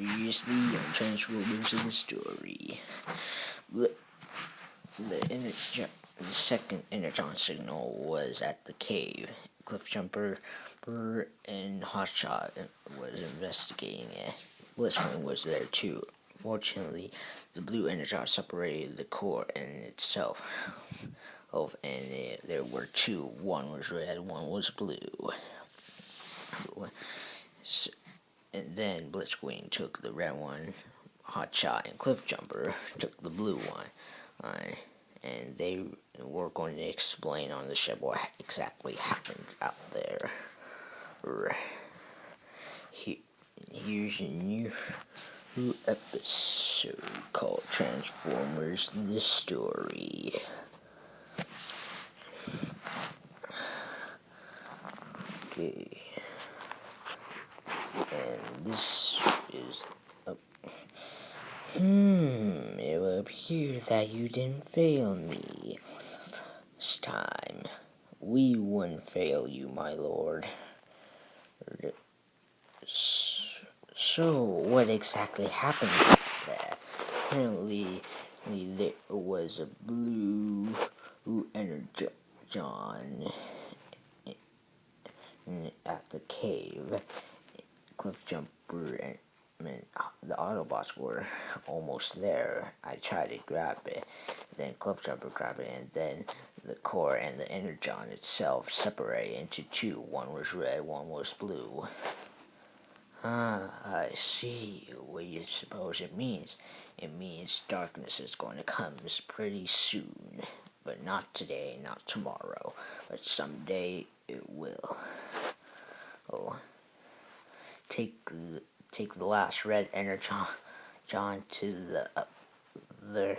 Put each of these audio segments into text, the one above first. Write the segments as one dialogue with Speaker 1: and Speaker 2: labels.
Speaker 1: Previously on Transformers in the story, the, the second energon signal was at the cave. Cliffjumper and Hotshot was investigating it. Blitzwing was there too. Fortunately, the blue energon separated the core and itself. There were two. One was red, one was blue. And then Blitzwing took the red one, Hotshot and Cliffjumper took the blue one. And they were going to explain on the ship what exactly happened out there. Here's a new episode called Transformers the Story. Okay. And this is it will appear that you didn't fail me this time. We wouldn't fail you, my lord. So, what exactly happened there? Apparently, there was a blue energon at the cave. Cliffjumper and the Autobots were almost there. I tried to grab it, then Cliffjumper grabbed it, and then the core and the energon itself separated into two. One was red, one was blue. I see what you suppose it means. It means darkness is going to come pretty soon. But not today, not tomorrow. But someday it will. Oh. Take the last red energon to the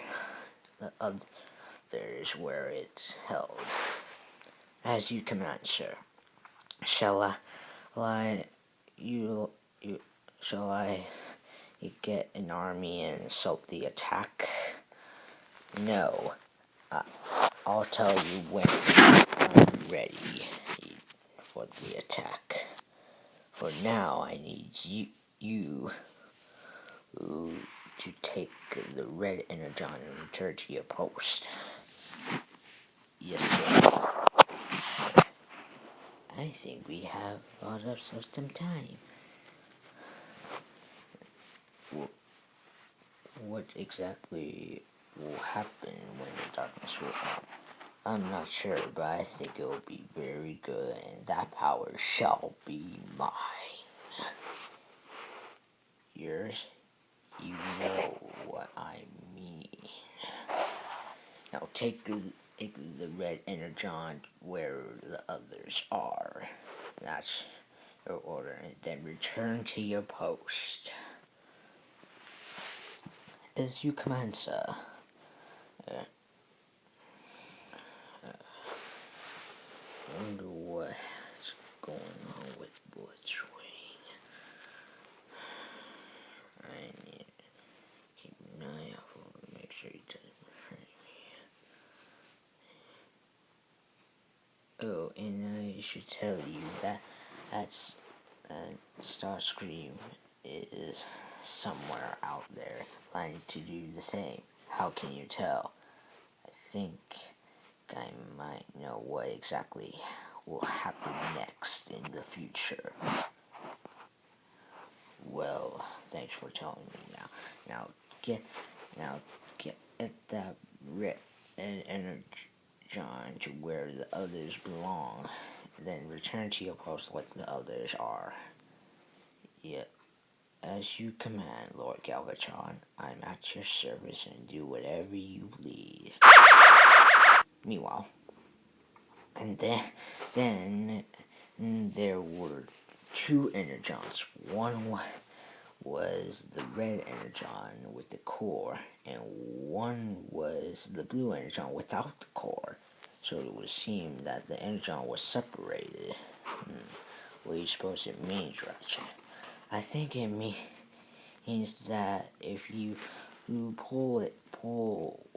Speaker 1: others where it's held. As you command, sir. Shall I get an army and assault the attack? No. I'll tell you when I'm ready for the attack. For now, I need you to take the red energon and return to your post. Yes, sir. I think we have bought ourselves some time. What exactly will happen when the darkness will come? I'm not sure, but I think it will be very good, and that power shall be mine. Yours? You know what I mean. Now take the red energon where the others are. That's your order, and then return to your post. As you command, sir. I wonder what's going on with Blitzwing. I need to keep an eye out for him, make sure he doesn't hurt me. Oh, and I should tell you that Starscream is somewhere out there planning to do the same. How can you tell? I think I might know what exactly will happen next in the future. Well, thanks for telling me now. Now get at that red energon to where the others belong. Then return to your post like the others are. Yeah. As you command, Lord Galvatron, I'm at your service and do whatever you please. Meanwhile, and then there were two energons. One was the red energon with the core, and one was the blue energon without the core. So it would seem that the energon was separated. What do you suppose it means, Ratchet? I think it means that if you pull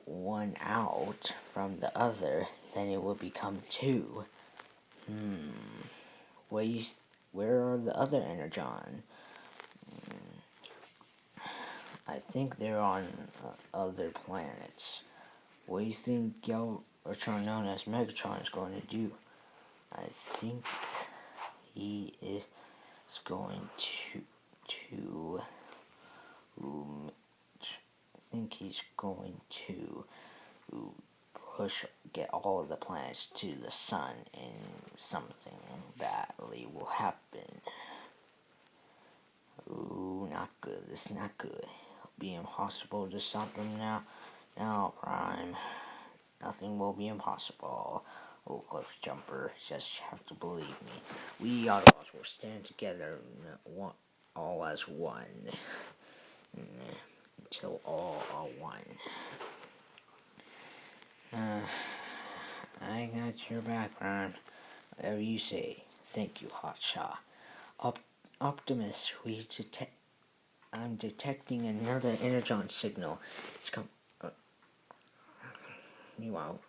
Speaker 1: one out from the other, then it will become two. Where are the other energon? I think they're on other planets. What do you think Galvatron, known as Megatron, is going to do? I think he is going to I think he's going to get all of the planets to the sun, and something badly will happen. Ooh, not good. This is not good. It'll be impossible to stop him now. Now, Prime. Nothing will be impossible. Oh, Cliff Jumper, just have to believe me. We Autobots will stand together, all as one, until all are one. I got your back, Prime. Whatever you say. Thank you, Hotshot. Optimus, I'm detecting another energon signal. It's come. You out.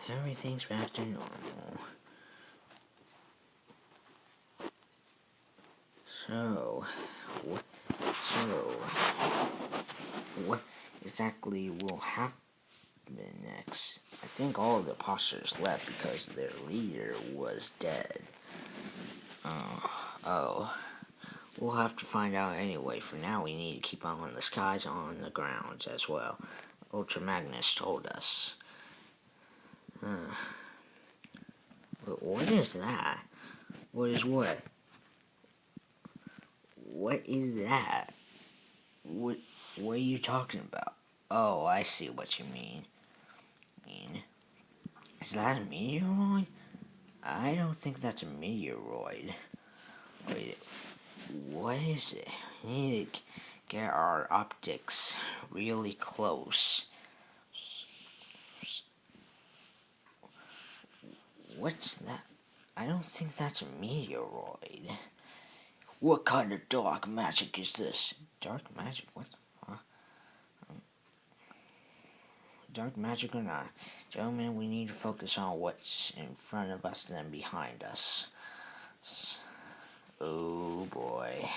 Speaker 1: Everything's back to normal. So, what exactly will happen next? I think all of the imposters left because their leader was dead. Oh. We'll have to find out anyway. For now, we need to keep on the skies on the grounds as well. Ultra Magnus told us. But what is that? What is what? What is that? What are you talking about? Oh, I see what you mean. Is that a meteoroid? I don't think that's a meteoroid. Wait, what is it? We need to get our optics really close. What's that? I don't think that's a meteoroid. What kind of dark magic is this? Dark magic? What the fuck? Dark magic or not? Gentlemen, we need to focus on what's in front of us than behind us. Oh boy.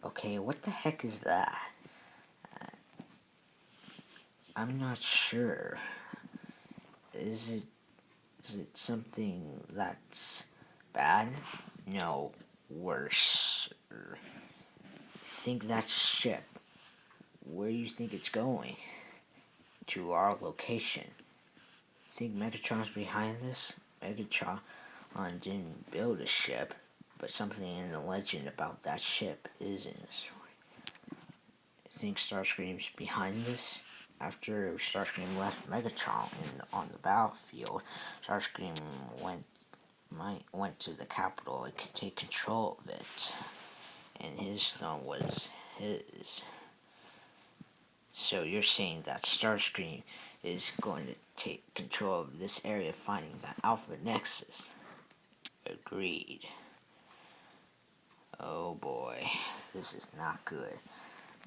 Speaker 1: Okay, what the heck is that? I'm not sure. Is it something that's bad? No, worse. I think that's a ship. Where do you think it's going? To our location. Think Megatron's behind this? Megatron didn't build a ship, but something in the legend about that ship is in the story. Think Starscream's behind this? After Starscream left Megatron on the battlefield, Starscream went to the capital and could take control of it, and his throne was his. So you're saying that Starscream is going to take control of this area, finding that Alpha Nexus? Agreed. Oh boy, this is not good.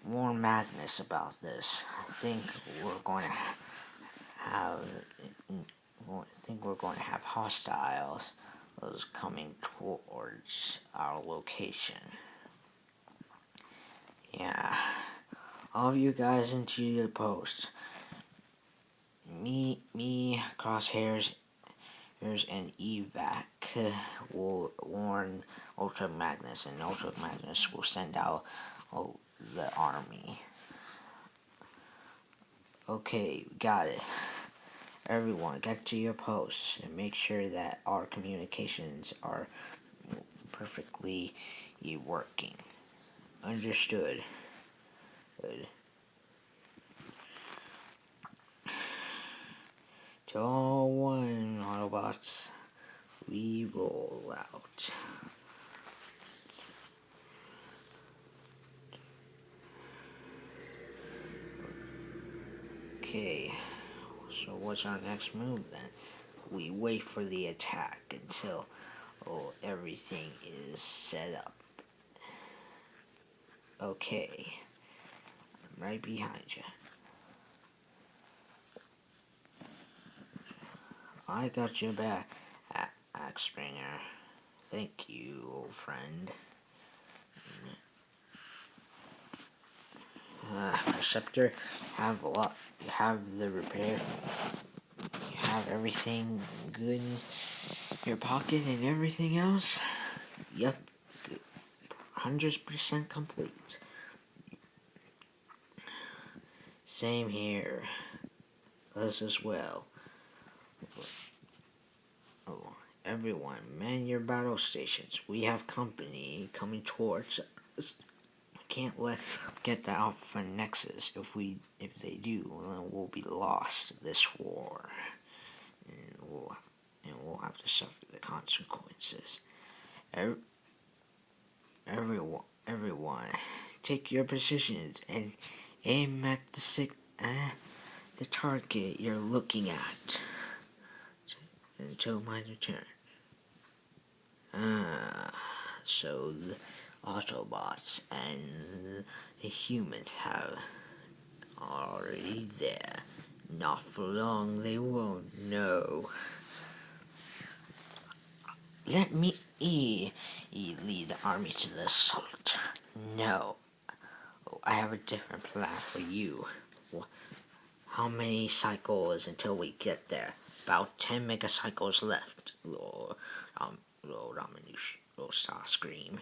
Speaker 1: More madness about this. I think we're going to have hostiles, those coming towards our location. Yeah. All of you guys into your posts. Me, Crosshairs, and Evac will warn Ultra Magnus, and Ultra Magnus will send out the army. Okay, got it. Everyone, get to your posts and make sure that our communications are perfectly working. Understood. Good. To all one Autobots, we roll out. Okay, so what's our next move then? We wait for the attack until everything is set up. Okay, I'm right behind you. I got your back, Axe Springer. Thank you, old friend. Scepter, you have the repair, you have everything good in your pocket and everything else? Yep, 100% complete. Same here. Us as well. Oh, everyone, man your battle stations. We have company coming towards us. Can't let get the Alpha Nexus. If they do, then we'll be lost this war, and we'll have to suffer the consequences. Everyone, take your positions and aim at the target you're looking at until my return. So the Autobots and the humans have already there. Not for long, they won't know. Let me lead the army to the assault. No. Oh, I have a different plan for you. How many cycles until we get there? About 10 megacycles left, Lord Dominus, Lord Starscream.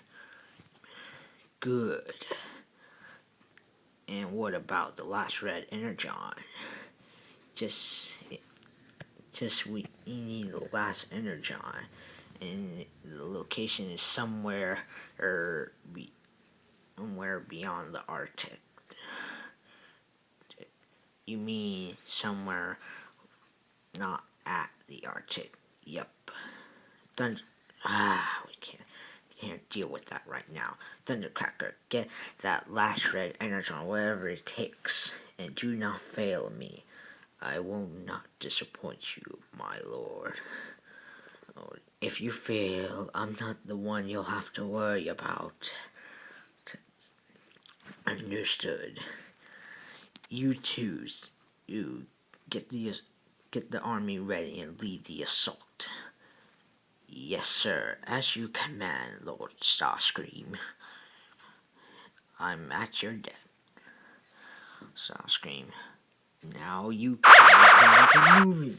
Speaker 1: Good. And what about the last red energon? Just we need the last energon, and the location is somewhere beyond the Arctic. You mean somewhere not at the Arctic? Yep. We can't deal with that right now. Thundercracker, get that last red energon, whatever it takes, and do not fail me. I will not disappoint you, my lord. If you fail, I'm not the one you'll have to worry about. Understood. You choose. You get the army ready and lead the assault. Yes, sir. As you command, Lord Starscream. I'm at your deck. Starscream. Now you can moving.